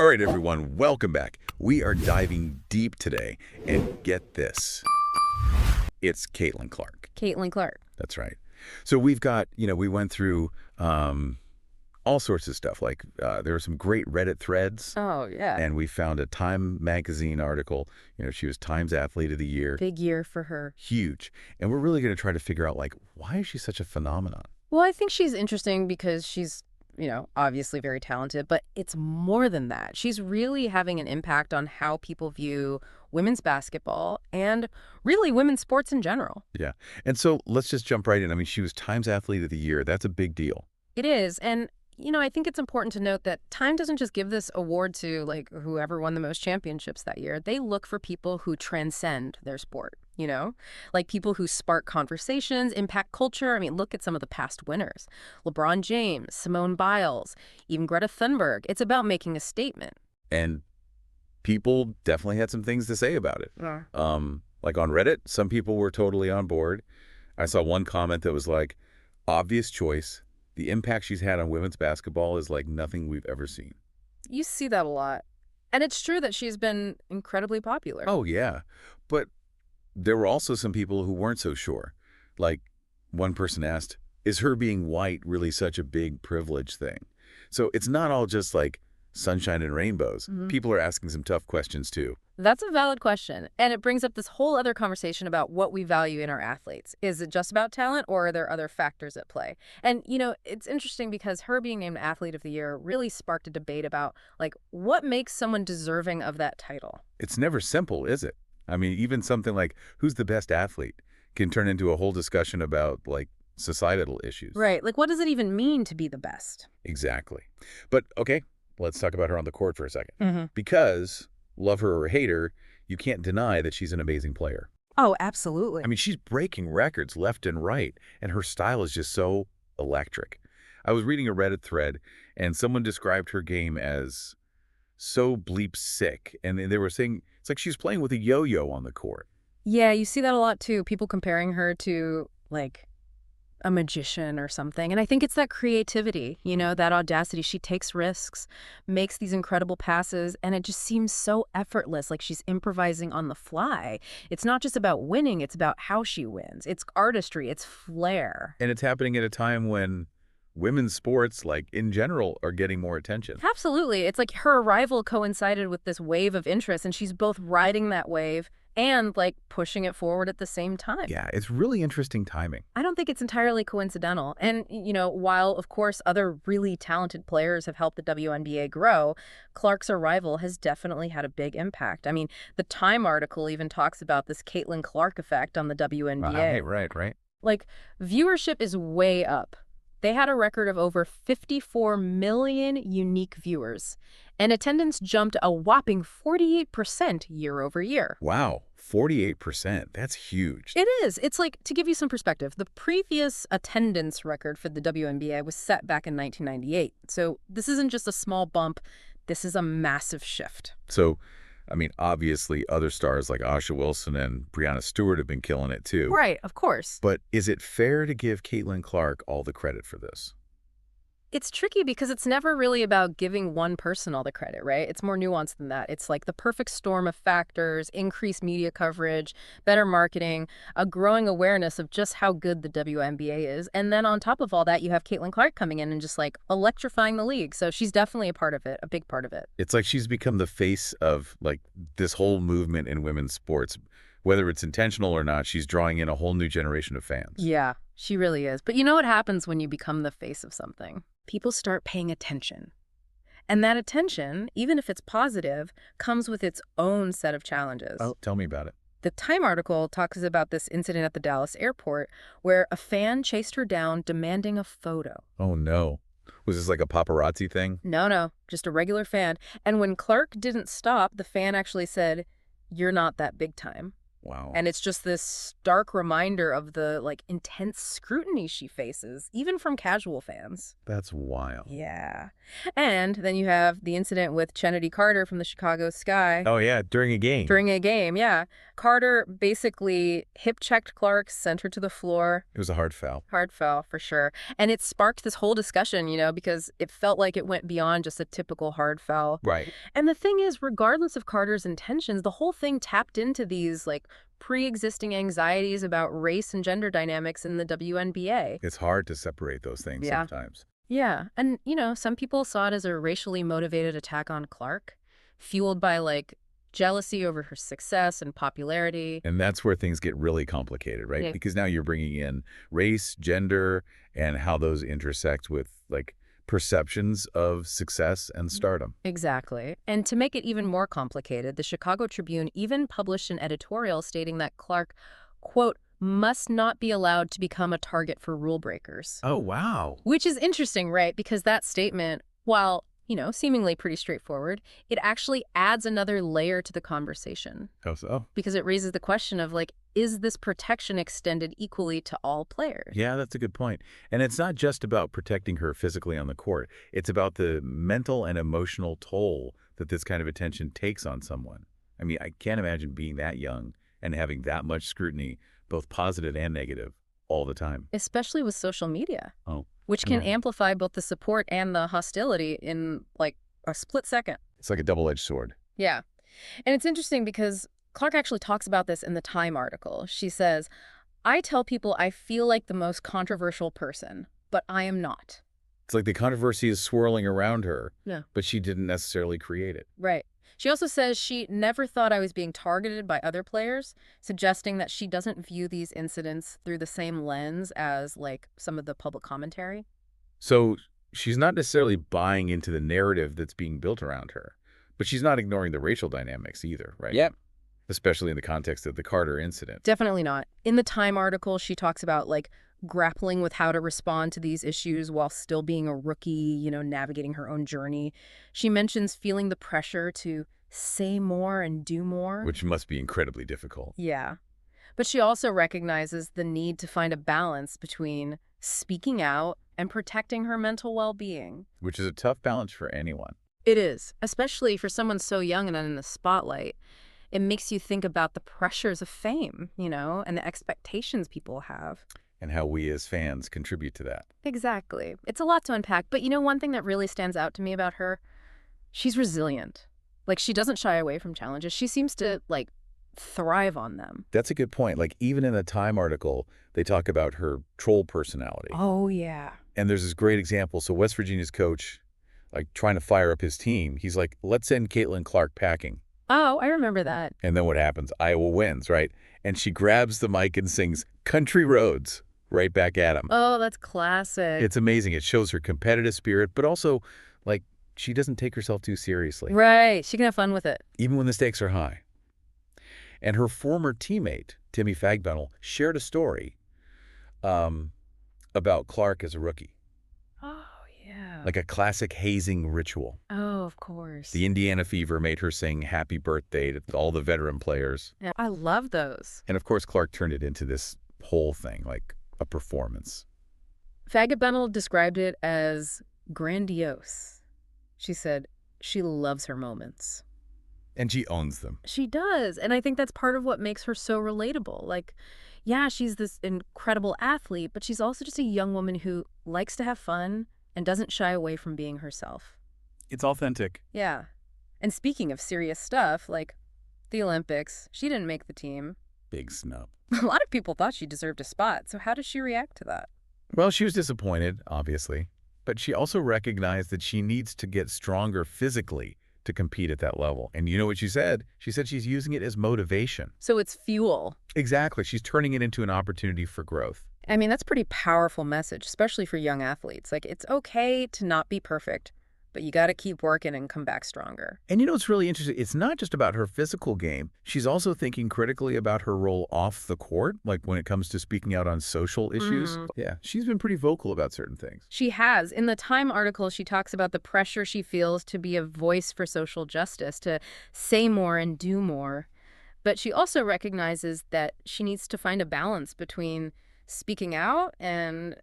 All right, everyone, welcome back. We are diving deep today, and get this. It's Caitlin Clark. Caitlin Clark. That's right. So we've got, we went through all sorts of stuff. Like there were some great Reddit threads. Oh, yeah. And we found a Time magazine article. She was Time's Athlete of the Year. Big year for her. Huge. And we're really going to try to figure out, why is she such a phenomenon? Well, I think she's interesting because she's, obviously very talented, but it's more than that. She's really having an impact on how people view women's basketball and really women's sports in general. Yeah. And so let's just jump right in. I mean, she was Time's Athlete of the Year. That's a big deal. It is. And I think it's important to note that Time doesn't just give this award to, whoever won the most championships that year. They look for people who transcend their sport, like people who spark conversations, impact culture. I mean, look at some of the past winners. LeBron James, Simone Biles, even Greta Thunberg. It's about making a statement. And people definitely had some things to say about it. Yeah. Like on Reddit, some people were totally on board. I saw one comment that was like, obvious choice. The impact she's had on women's basketball is like nothing we've ever seen. You see that a lot. And it's true that she's been incredibly popular. Oh, yeah. But there were also some people who weren't so sure. Like one person asked, is her being white really such a big privilege thing? So it's not all just like sunshine and rainbows. Mm-hmm. People are asking some tough questions too. That's a valid question. And it brings up this whole other conversation about what we value in our athletes. Is it just about talent, or are there other factors at play? And, it's interesting because her being named Athlete of the Year really sparked a debate about, what makes someone deserving of that title? It's never simple, is it? I mean, even something like who's the best athlete can turn into a whole discussion about, societal issues. Right. What does it even mean to be the best? Exactly. But, okay, let's talk about her on the court for a second. Mm-hmm. Because, love her or hate her, you can't deny that she's an amazing player. Oh, absolutely. I mean, she's breaking records left and right, and her style is just so electric. I was reading a Reddit thread, and someone described her game as so bleep sick, and they were saying it's like she's playing with a yo-yo on the court. Yeah, you see that a lot, too. People comparing her to, a magician or something. And I think it's that creativity, that audacity. She takes risks, makes these incredible passes, and it just seems so effortless, like she's improvising on the fly. It's not just about winning, it's about how she wins. It's artistry, it's flair. And it's happening at a time when women's sports, in general, are getting more attention. Absolutely. It's like her arrival coincided with this wave of interest, and she's both riding that wave and pushing it forward at the same time. Yeah, it's really interesting timing. I don't think it's entirely coincidental. And, while, of course, other really talented players have helped the WNBA grow, Clark's arrival has definitely had a big impact. I mean, the Time article even talks about this Caitlin Clark effect on the WNBA. Right. Viewership is way up. They had a record of over 54 million unique viewers, and attendance jumped a whopping 48% year over year. Wow, 48%. That's huge. It is. It's to give you some perspective, the previous attendance record for the WNBA was set back in 1998. So this isn't just a small bump. This is a massive shift. So, I mean, obviously, other stars like Asha Wilson and Breanna Stewart have been killing it, too. Right, of course. But is it fair to give Caitlin Clark all the credit for this? It's tricky because it's never really about giving one person all the credit, right? It's more nuanced than that. It's the perfect storm of factors, increased media coverage, better marketing, a growing awareness of just how good the WNBA is. And then on top of all that, you have Caitlin Clark coming in and just electrifying the league. So she's definitely a part of it, a big part of it. It's like she's become the face of this whole movement in women's sports. Whether it's intentional or not, she's drawing in a whole new generation of fans. Yeah, she really is. But you know what happens when you become the face of something? People start paying attention. And that attention, even if it's positive, comes with its own set of challenges. Oh, tell me about it. The Time article talks about this incident at the Dallas airport where a fan chased her down demanding a photo. Oh, no. Was this a paparazzi thing? No, just a regular fan. And when Clark didn't stop, the fan actually said, "You're not that big time." Wow. And it's just this stark reminder of the, like, intense scrutiny she faces, even from casual fans. That's wild. Yeah. And then you have the incident with Chennedy Carter from the Chicago Sky. Oh, yeah, during a game. During a game, yeah. Carter basically hip-checked Clark, sent her to the floor. It was a hard foul. Hard foul, for sure. And it sparked this whole discussion, because it felt like it went beyond just a typical hard foul. Right. And the thing is, regardless of Carter's intentions, the whole thing tapped into these, like, pre-existing anxieties about race and gender dynamics in the WNBA. It's hard to separate those things sometimes. Yeah. And, some people saw it as a racially motivated attack on Clark, fueled by, like, jealousy over her success and popularity. And that's where things get really complicated, right? Yeah. Because now you're bringing in race, gender, and how those intersect with, like, perceptions of success and stardom. Exactly. And to make it even more complicated, the Chicago Tribune even published an editorial stating that Clark, quote, must not be allowed to become a target for rule breakers. Oh, wow. Which is interesting, right? Because that statement, while, seemingly pretty straightforward, it actually adds another layer to the conversation. How so? Because it raises the question of, like, is this protection extended equally to all players? Yeah, that's a good point. And it's not just about protecting her physically on the court. It's about the mental and emotional toll that this kind of attention takes on someone. I mean, I can't imagine being that young and having that much scrutiny, both positive and negative, all the time. Especially with social media. Oh. Which can Yeah. amplify both the support and the hostility in, like, a split second. It's like a double-edged sword. Yeah. And it's interesting because Clark actually talks about this in the Time article. She says, I tell people I feel like the most controversial person, but I am not. It's like the controversy is swirling around her, Yeah. but she didn't necessarily create it. Right. She also says she never thought I was being targeted by other players, suggesting that she doesn't view these incidents through the same lens as, like, some of the public commentary. So she's not necessarily buying into the narrative that's being built around her, but she's not ignoring the racial dynamics either, right? Yep. Especially in the context of the Carter incident. Definitely not. In the Time article, she talks about, like, grappling with how to respond to these issues while still being a rookie, navigating her own journey. She mentions feeling the pressure to say more and do more. Which must be incredibly difficult. Yeah. But she also recognizes the need to find a balance between speaking out and protecting her mental well-being. Which is a tough balance for anyone. It is, especially for someone so young and in the spotlight. It makes you think about the pressures of fame, and the expectations people have. And how we as fans contribute to that. Exactly. It's a lot to unpack, but one thing that really stands out to me about her, she's resilient. Like, she doesn't shy away from challenges. She seems to, like, thrive on them. That's a good point. Like, even in the Time article, they talk about her troll personality. Oh, yeah. And there's this great example. So West Virginia's coach, like, trying to fire up his team, he's like, let's send Caitlin Clark packing. Oh, I remember that. And then what happens? Iowa wins, right? And she grabs the mic and sings Country Roads right back at him. Oh, that's classic. It's amazing. It shows her competitive spirit, but also, like, she doesn't take herself too seriously. Right. She can have fun with it. Even when the stakes are high. And her former teammate, Timmy Fagbennel, shared a story about Clark as a rookie. Oh, yeah. Like a classic hazing ritual. Oh, of course. The Indiana Fever made her sing happy birthday to all the veteran players. Yeah, I love those. And of course, Clark turned it into this whole thing, like a performance. Fagbennel described it as grandiose. She said she loves her moments. And she owns them. She does. And I think that's part of what makes her so relatable. Like, yeah, she's this incredible athlete, but she's also just a young woman who likes to have fun and doesn't shy away from being herself. It's authentic. Yeah. And speaking of serious stuff, like the Olympics, she didn't make the team. Big snub. A lot of people thought she deserved a spot. So how does she react to that? Well, she was disappointed, obviously. But she also recognized that she needs to get stronger physically to compete at that level. And you know what she said? She said she's using it as motivation. So it's fuel. Exactly. She's turning it into an opportunity for growth. I mean, that's a pretty powerful message, especially for young athletes. Like, it's okay to not be perfect, but you got to keep working and come back stronger. And you know what's really interesting? It's not just about her physical game. She's also thinking critically about her role off the court, like when it comes to speaking out on social issues. Yeah, she's been pretty vocal about certain things. She has. In the Time article, she talks about the pressure she feels to be a voice for social justice, to say more and do more. But she also recognizes that she needs to find a balance between speaking out and,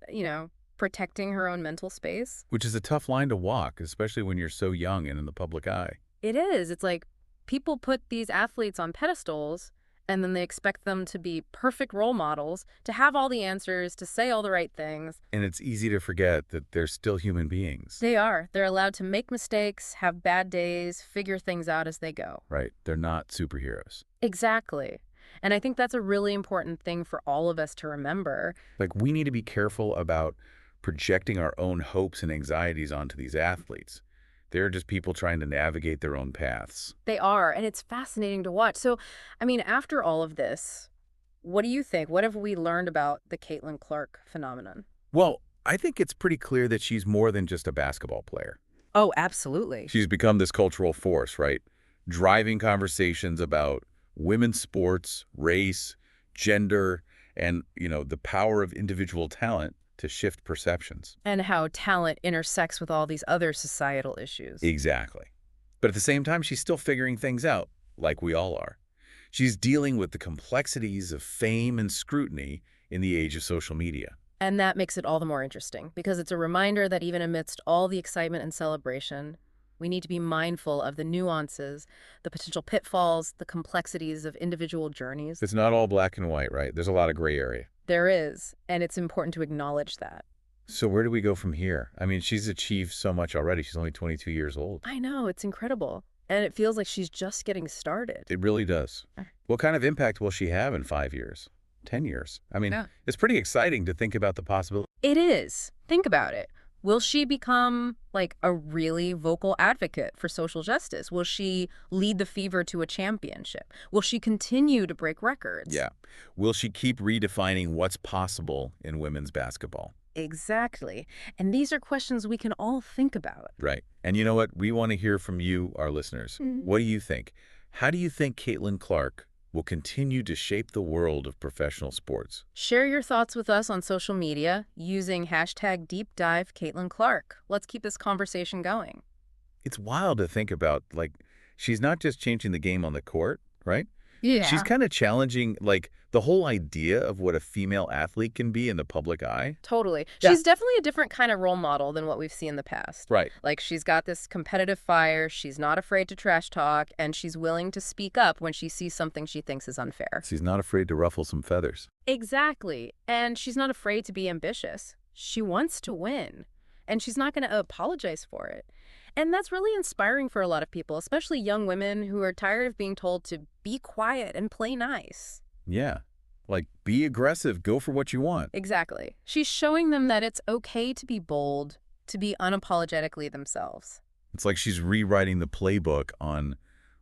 protecting her own mental space. Which is a tough line to walk, especially when you're so young and in the public eye. It is. It's like people put these athletes on pedestals and then they expect them to be perfect role models, to have all the answers, to say all the right things. And it's easy to forget that they're still human beings. They are. They're allowed to make mistakes, have bad days, figure things out as they go. Right. They're not superheroes. Exactly. And I think that's a really important thing for all of us to remember. Like, we need to be careful about projecting our own hopes and anxieties onto these athletes. They're just people trying to navigate their own paths. They are, and it's fascinating to watch. So, after all of this, what do you think? What have we learned about the Caitlin Clark phenomenon? Well, I think it's pretty clear that she's more than just a basketball player. Oh, absolutely. She's become this cultural force, right? Driving conversations about women's sports, race, gender, and, the power of individual talent to shift perceptions. And how talent intersects with all these other societal issues. Exactly. But at the same time, she's still figuring things out, like we all are. She's dealing with the complexities of fame and scrutiny in the age of social media. And that makes it all the more interesting, because it's a reminder that even amidst all the excitement and celebration, we need to be mindful of the nuances, the potential pitfalls, the complexities of individual journeys. It's not all black and white, right? There's a lot of gray area. There is, and it's important to acknowledge that. So where do we go from here? I mean, she's achieved so much already. She's only 22 years old. I know, it's incredible. And it feels like she's just getting started. It really does. What kind of impact will she have in 5 years, 10 years? Yeah. It's pretty exciting to think about the possibility. It is. Think about it. Will she become like a really vocal advocate for social justice? Will she lead the Fever to a championship? Will she continue to break records? Yeah. Will she keep redefining what's possible in women's basketball? Exactly. And these are questions we can all think about. Right. And you know what? We want to hear from you, our listeners. What do you think? How do you think Caitlin Clark will continue to shape the world of professional sports? Share your thoughts with us on social media using hashtag #DeepDiveCaitlin Let's keep this conversation going. It's wild to think about, like, she's not just changing the game on the court, right? Yeah. She's kind of challenging, like, the whole idea of what a female athlete can be in the public eye. Totally. Yeah. She's definitely a different kind of role model than what we've seen in the past. Right. Like, she's got this competitive fire, she's not afraid to trash talk, and she's willing to speak up when she sees something she thinks is unfair. She's not afraid to ruffle some feathers. Exactly. And she's not afraid to be ambitious. She wants to win, and she's not going to apologize for it. And that's really inspiring for a lot of people, especially young women who are tired of being told to be quiet and play nice. Yeah. Like, be aggressive, go for what you want. Exactly. She's showing them that it's okay to be bold, to be unapologetically themselves. It's like she's rewriting the playbook on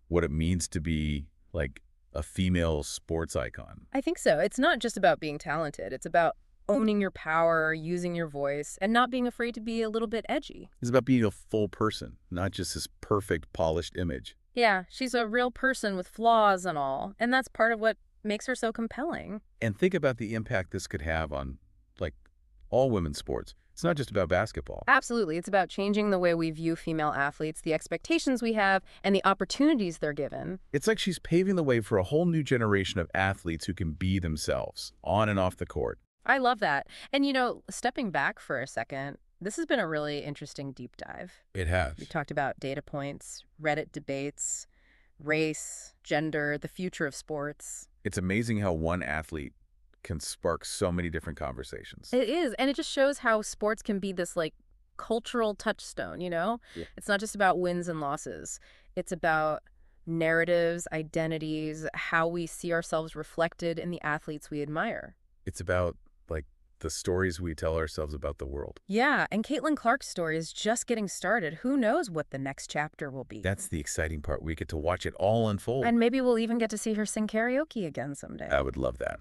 what it means to be, like, a female sports icon. I think so. It's not just about being talented. It's about owning your power, using your voice, and not being afraid to be a little bit edgy. It's about being a full person, not just this perfect, polished image. Yeah, she's a real person with flaws and all, and that's part of what makes her so compelling. And think about the impact this could have on, like, all women's sports. It's not just about basketball. Absolutely. It's about changing the way we view female athletes, the expectations we have, and the opportunities they're given. It's like she's paving the way for a whole new generation of athletes who can be themselves, on and off the court. I love that. And, stepping back for a second, this has been a really interesting deep dive. It has. We talked about data points, Reddit debates, race, gender, the future of sports. It's amazing how one athlete can spark so many different conversations. It is. And it just shows how sports can be this, cultural touchstone, Yeah. It's not just about wins and losses. It's about narratives, identities, how we see ourselves reflected in the athletes we admire. It's about, the stories we tell ourselves about the world. Yeah, and Caitlin Clark's story is just getting started. Who knows what the next chapter will be? That's the exciting part. We get to watch it all unfold. And maybe we'll even get to see her sing karaoke again someday. I would love that.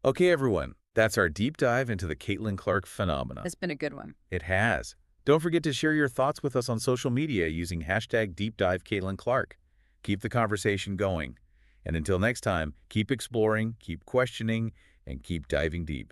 Okay, everyone. That's our deep dive into the Caitlin Clark phenomenon. It's been a good one. It has. Don't forget to share your thoughts with us on social media using hashtag #DeepDiveCaitlinClark. Keep the conversation going. And until next time, keep exploring, keep questioning, and keep diving deep.